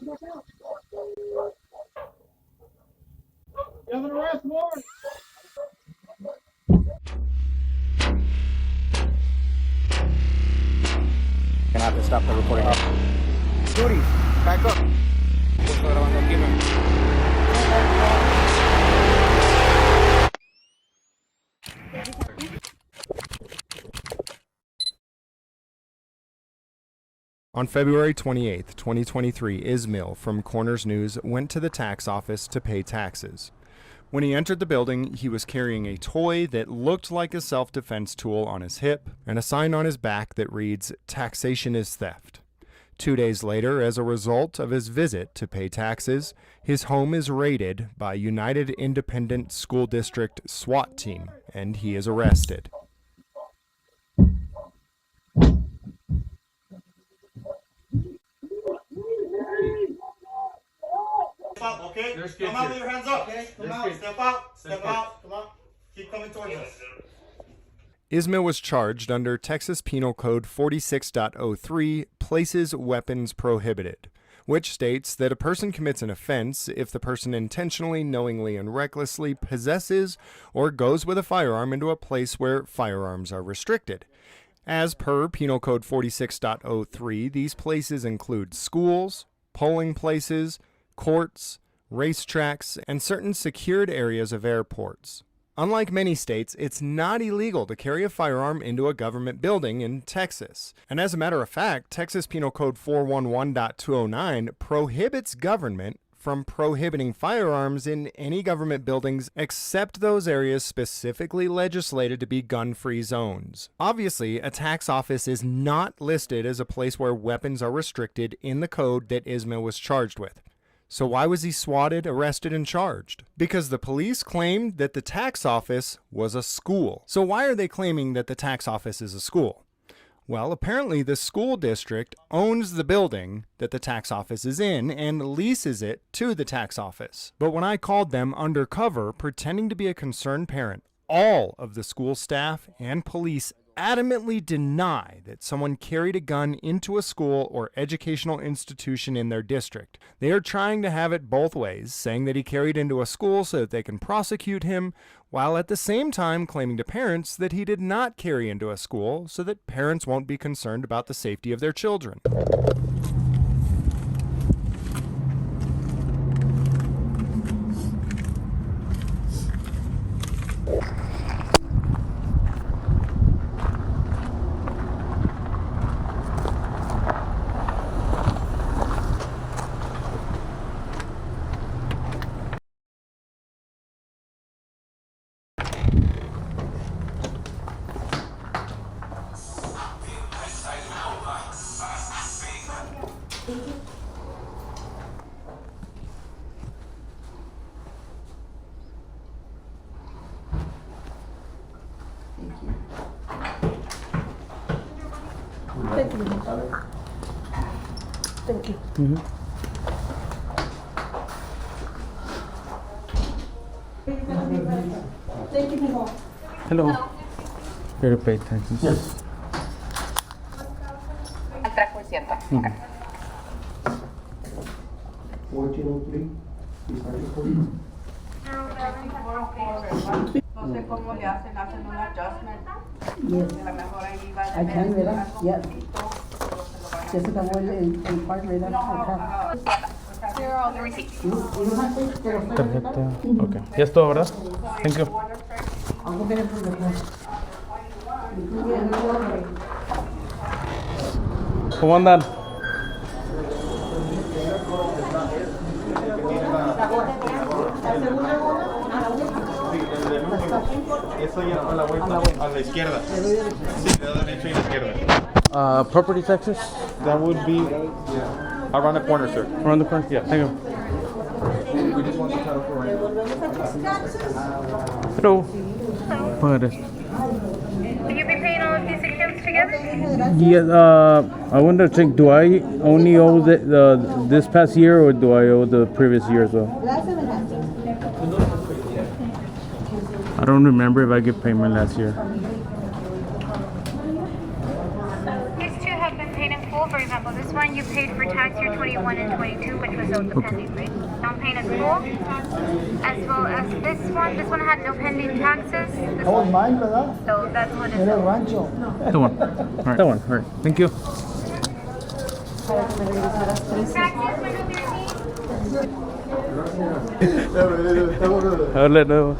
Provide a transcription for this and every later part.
You have an arrest warrant. Gonna have to stop the recording. Duty, back up. On February 28, 2023, Ismail from Corners News went to the tax office to pay taxes. When he entered the building, he was carrying a toy that looked like a self-defense tool on his hip and a sign on his back that reads, "Taxation is theft." 2 days later, as a result of his visit to pay taxes, his home is raided by United Independent School District SWAT team, and he is arrested. Okay, come out with your hands up. Okay, come out, step out, come on. Keep coming towards us. Ismail was charged under Texas Penal Code 46.03, Places Weapons Prohibited, which states that a person commits an offense if the person intentionally, knowingly, and recklessly possesses or goes with a firearm into a place where firearms are restricted. As per Penal Code 46.03, these places include schools, polling places, courts, racetracks, and certain secured areas of airports. Unlike many states, it's not illegal to carry a firearm into a government building in Texas. And as a matter of fact, Texas Penal Code 411.209 prohibits government from prohibiting firearms in any government buildings except those areas specifically legislated to be gun-free zones. Obviously, a tax office is not listed as a place where weapons are restricted in the code that Ismail was charged with. So why was he swatted, arrested, and charged? Because the police claimed that the tax office was a school. So why are they claiming that the tax office is a school? Well, apparently the school district owns the building that the tax office is in and leases it to the tax office. But when I called them undercover, pretending to be a concerned parent, all of the school staff and police adamantly deny that someone carried a gun into a school or educational institution in their district. They are trying to have it both ways, saying that he carried into a school so that they can prosecute him, while at the same time claiming to parents that he did not carry into a school so that parents won't be concerned about the safety of their children. Thank you. Thank you. Mm-hmm. Thank you, Nicole. Hello. Here to pay taxes. Yes. Al 3%. Okay. 1403. No sé cómo le hacen un adjustment. Yes. A lo mejor ahí va a I can, ¿verdad? Yeah. Ya se acabó el part, ¿verdad? Acá. Here are all the receipts. You don't have to, pero estoy Tarjeta. Ok. Ya es todo, ¿verdad? Thank you. I'll go get it from the front. ¿Cómo andan? Eso ya fue la vuelta a la izquierda. Sí, de la derecha y la izquierda. Property taxes? That would be around the corner, sir. Around the corner? Yeah, thank you. We just want the title for right now. Hello. Padre. Will you be paying all of these accounts together? Yes, I wanted to check, do I only owe this past year or do I owe the previous year as well? I don't remember if I get payment last year. These two have been paid in full. For example, this one you paid for tax year 21 and 22, which was Probable, as well as this one. This one had no pending taxes. This That was mine, ¿verdad? So that one is Era el rancho. That one. All right. That one. All right. Thank you. taxes number 13. I'll let know.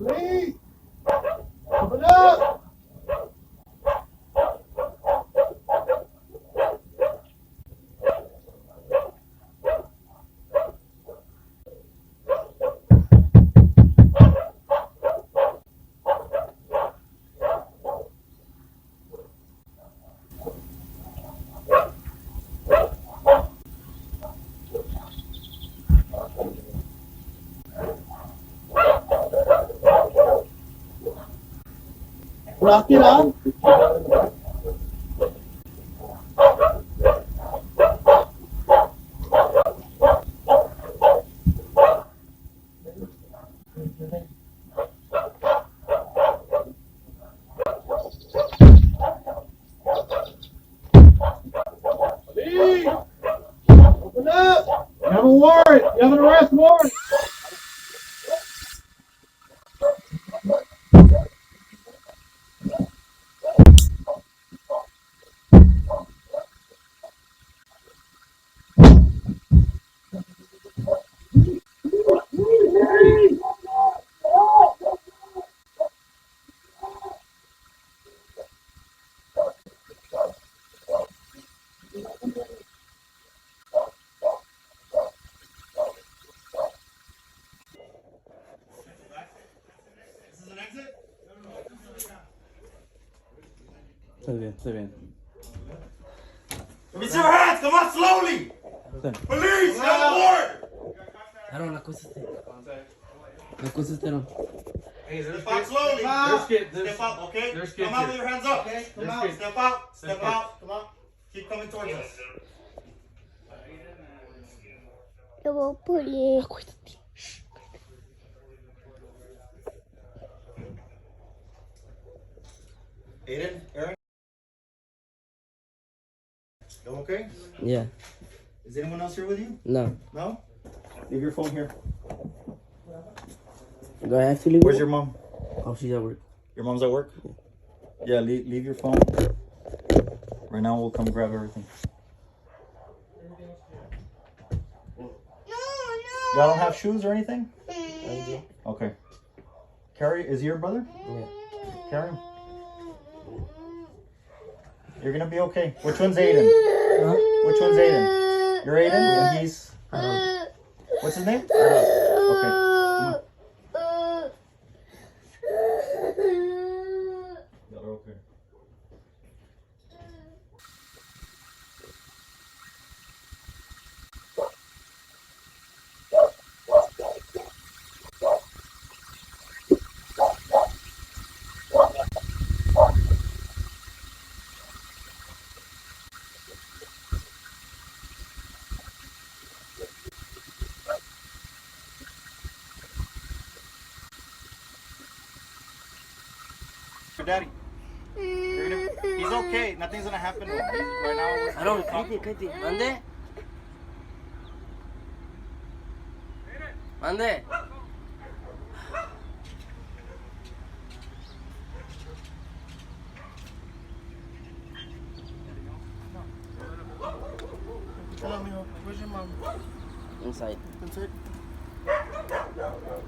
Lee! Open up! Lock it up. Lee! Open up! You have a warrant! You have an arrest warrant! This is an exit? Está bien. Let me see your hands! Come on, slowly! Police! Get on board! La cosa está no. Step out slowly. Step out, okay? Come out with your hands up. Okay, come out. Step out. Step out. Come on. Keep coming towards us. Eu vou polir. Aiden, Aaron? You okay? Yeah. Is anyone else here with you? No. No? Leave your phone here. Do I have to leave? Where's your mom? Oh, she's at work. Your mom's at work? Yeah, leave your phone. Right now we'll come grab everything. Y'all don't have shoes or anything? I do. Okay. Carrie, is he your brother? Yeah. Carrie? You're gonna be okay. Which one's Aiden? Huh? Which one's Aiden? You're Aiden, and he's. What's his name? Okay. Come on. Okay. Daddy, he's okay. Nothing's gonna happen to him. Right now, Aaron, cállate. Mande. Mande. Hello, mijo. Where's your mom? Inside. Inside.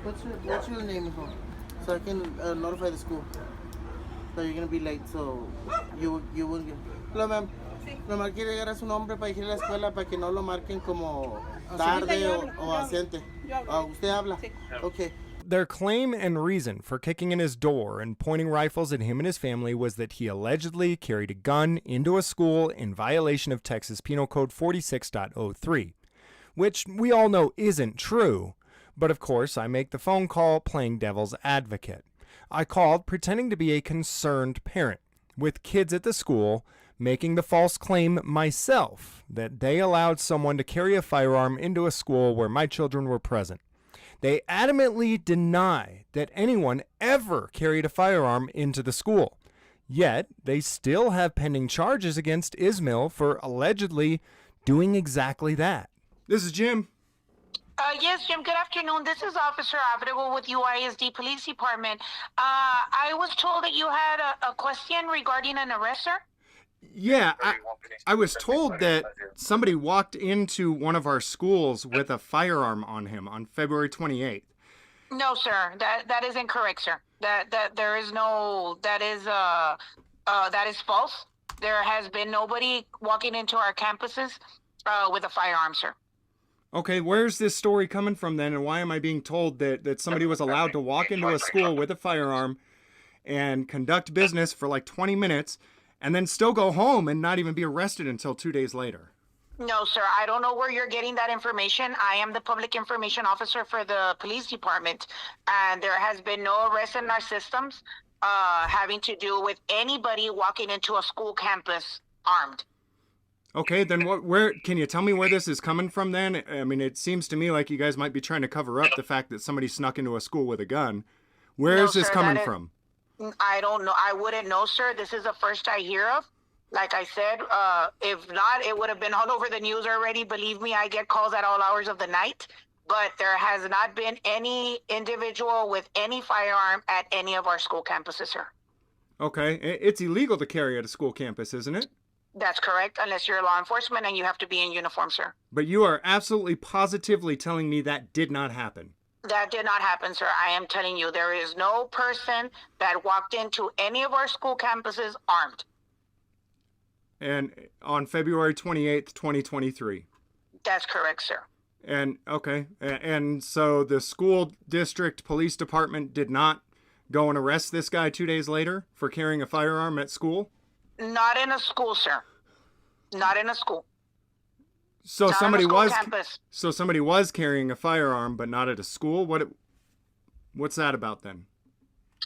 What's your name, mijo? So I can notify the school. So you're gonna be late, so you won't get. Hello, ma'am. Nomás quiere llegar a su nombre para decirle a la escuela para que no lo marquen como tarde o ausente. ¿Usted habla? Okay. Their claim and reason for kicking in his door and pointing rifles at him and his family was that he allegedly carried a gun into a school in violation of Texas Penal Code 46.03, which we all know isn't true. But of course, I make the phone call playing devil's advocate. I called pretending to be a concerned parent with kids at the school, making the false claim myself that they allowed someone to carry a firearm into a school where my children were present. They adamantly deny that anyone ever carried a firearm into the school. Yet, they still have pending charges against Ismail for allegedly doing exactly that. This is Jim. Yes, Jim, good afternoon. This is Officer Abrego with UISD Police Department. I was told that you had a question regarding an arrest, sir? Yeah, I was told that somebody walked into one of our schools with a firearm on him on February 28th. No, sir. That is incorrect, sir. That is false. There has been nobody walking into our campuses with a firearm, sir. Okay, where's this story coming from then, and why am I being told that somebody was allowed to walk into a school with a firearm and conduct business for like 20 minutes and then still go home and not even be arrested until 2 days later? No, sir. I don't know where you're getting that information. I am the public information officer for the police department, and there has been no arrest in our systems having to do with anybody walking into a school campus armed. Okay, then where can you tell me where this is coming from then? I mean, it seems to me like you guys might be trying to cover up the fact that somebody snuck into a school with a gun. Where is this coming from? I don't know. I wouldn't know, sir. This is the first I hear of. Like I said, if not, it would have been all over the news already. Believe me, I get calls at all hours of the night. But there has not been any individual with any firearm at any of our school campuses, sir. Okay, it's illegal to carry at a school campus, isn't it? That's correct, unless you're law enforcement and you have to be in uniform, sir. But you are absolutely positively telling me that did not happen. That did not happen, sir. I am telling you, there is no person that walked into any of our school campuses armed. And on February 28th, 2023. That's correct, sir. And okay, and so the school district police department did not go and arrest this guy 2 days later for carrying a firearm at school? Not in a school, sir. Not in a school. So not somebody was campus. So somebody was carrying a firearm, but not at a school. What's that about then?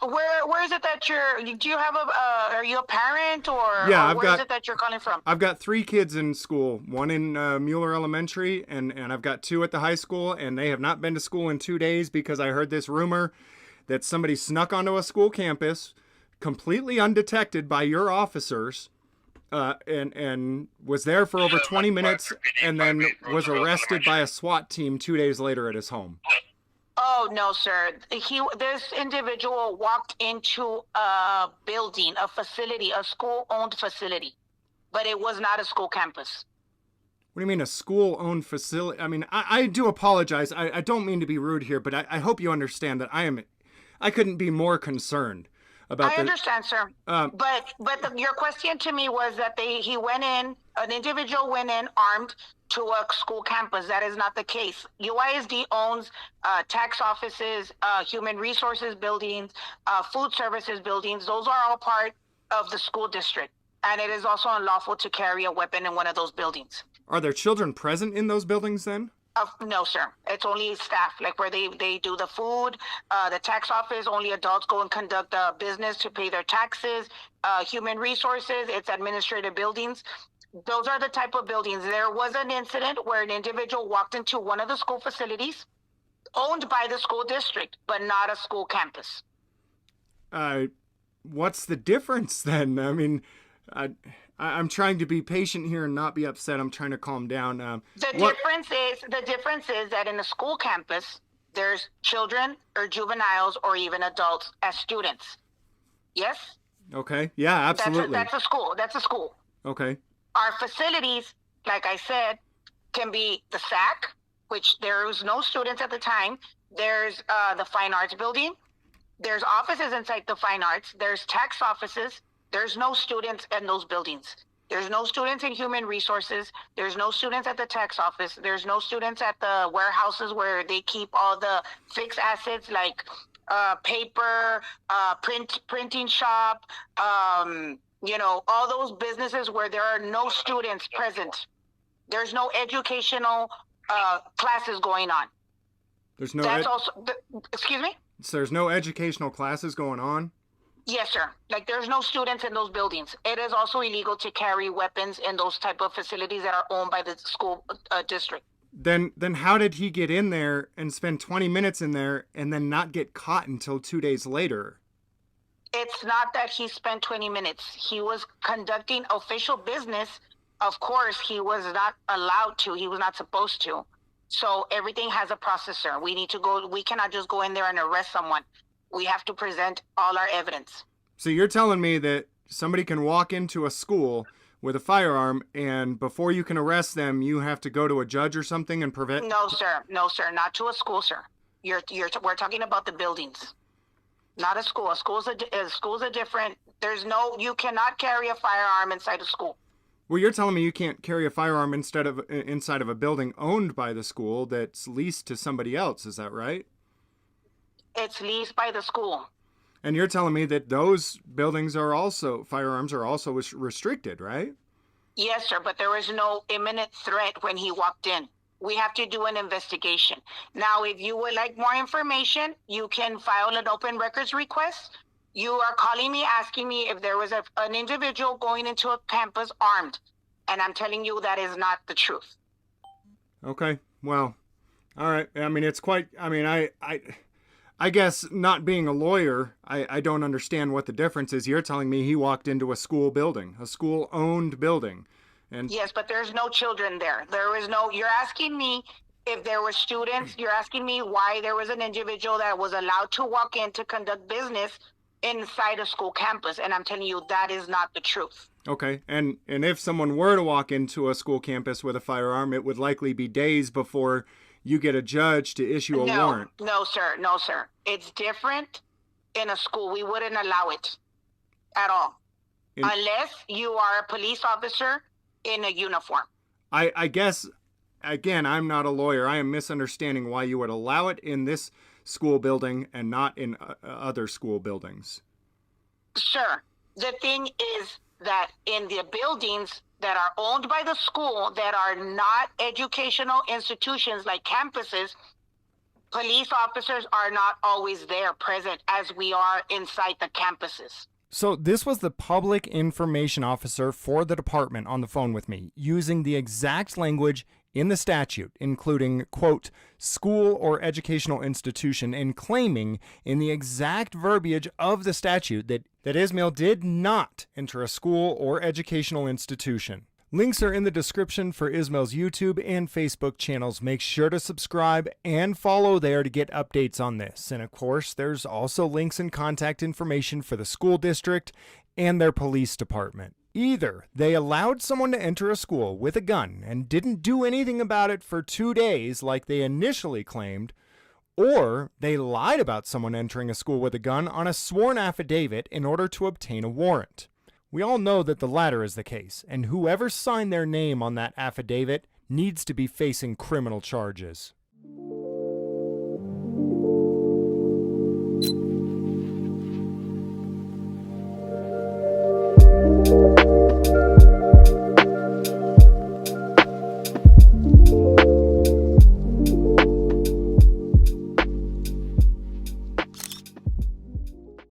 Where is it that do you have are you a parent or, yeah, where is it that you're calling from? I've got 3 kids in school, one in Mueller Elementary, and I've got 2 at the high school, and they have not been to school in 2 days because I heard this rumor that somebody snuck onto a school campus completely undetected by your officers, and was there for over 20 minutes and then was arrested by a SWAT team 2 days later at his home. Oh, no, sir. This individual walked into a building, a facility, a school-owned facility, but it was not a school campus. What do you mean a school-owned facility? I mean, I do apologize. I don't mean to be rude here, but I hope you understand that I couldn't be more concerned about I the... understand, sir. Your question to me was that he went in, an individual went in armed to a school campus. That is not the case. UISD owns tax offices, human resources buildings, food services buildings. Those are all part of the school district. And it is also unlawful to carry a weapon in one of those buildings. Are there children present in those buildings then? No, sir. It's only staff, like where they do the food, the tax office, only adults go and conduct business to pay their taxes, human resources, it's administrative buildings. Those are the type of buildings. There was an incident where an individual walked into one of the school facilities owned by the school district, but not a school campus. What's the difference then? I mean, I'm trying to be patient here and not be upset. I'm trying to calm down. The difference is that in a school campus, there's children or juveniles or even adults as students. Yes? Okay. Yeah, absolutely. That's a school. That's a school. Okay. Our facilities, like I said, can be the SAC, which there was no students at the time. There's the Fine Arts building. There's offices inside the Fine Arts. There's tax offices. There's no students in those buildings. There's no students in human resources. There's no students at the tax office. There's no students at the warehouses where they keep all the fixed assets like paper, printing shop, all those businesses where there are no students present. There's no educational classes going on. There's no. Excuse me? So there's no educational classes going on? Yes, sir. Like there's no students in those buildings. It is also illegal to carry weapons in those type of facilities that are owned by the school district. Then how did he get in there and spend 20 minutes in there and then not get caught until 2 days later? It's not that he spent 20 minutes. He was conducting official business. Of course, he was not allowed to. He was not supposed to. So everything has a process, sir. We cannot just go in there and arrest someone. We have to present all our evidence. So you're telling me that somebody can walk into a school with a firearm and before you can arrest them, you have to go to a judge or something and prevent? No, sir. No, sir. Not to a school, sir. We're talking about the buildings, not a school. A school's a different. You cannot carry a firearm inside a school. Well, you're telling me you can't carry a firearm inside of a building owned by the school that's leased to somebody else. Is that right? It's leased by the school. And you're telling me that those buildings firearms are also restricted, right? Yes, sir, but there was no imminent threat when he walked in. We have to do an investigation. Now, if you would like more information, you can file an open records request. You are calling me, asking me if there was an individual going into a campus armed. And I'm telling you that is not the truth. Okay, well, all right. I mean, I guess not being a lawyer, I don't understand what the difference is. You're telling me he walked into a school building, a school-owned building. And yes, but there's no children there. You're asking me if there were students. You're asking me why there was an individual that was allowed to walk in to conduct business inside a school campus. And I'm telling you that is not the truth. Okay, and if someone were to walk into a school campus with a firearm, it would likely be days before you get a judge to issue a warrant. No, sir. No, sir. It's different in a school. We wouldn't allow it at all. Unless you are a police officer in a uniform. I guess, again, I'm not a lawyer. I am misunderstanding why you would allow it in this school building and not in other school buildings. Sir, the thing is that in the buildings that are owned by the school that are not educational institutions like campuses, police officers are not always there present as we are inside the campuses. So this was the public information officer for the department on the phone with me, using the exact language in the statute, including, quote, school or educational institution, and claiming in the exact verbiage of the statute that Ismail did not enter a school or educational institution. Links are in the description for Ismail's YouTube and Facebook channels. Make sure to subscribe and follow there to get updates on this. And of course, there's also links and contact information for the school district and their police department. Either they allowed someone to enter a school with a gun and didn't do anything about it for 2 days like they initially claimed, Or they lied about someone entering a school with a gun on a sworn affidavit in order to obtain a warrant. We all know that the latter is the case, and whoever signed their name on that affidavit needs to be facing criminal charges.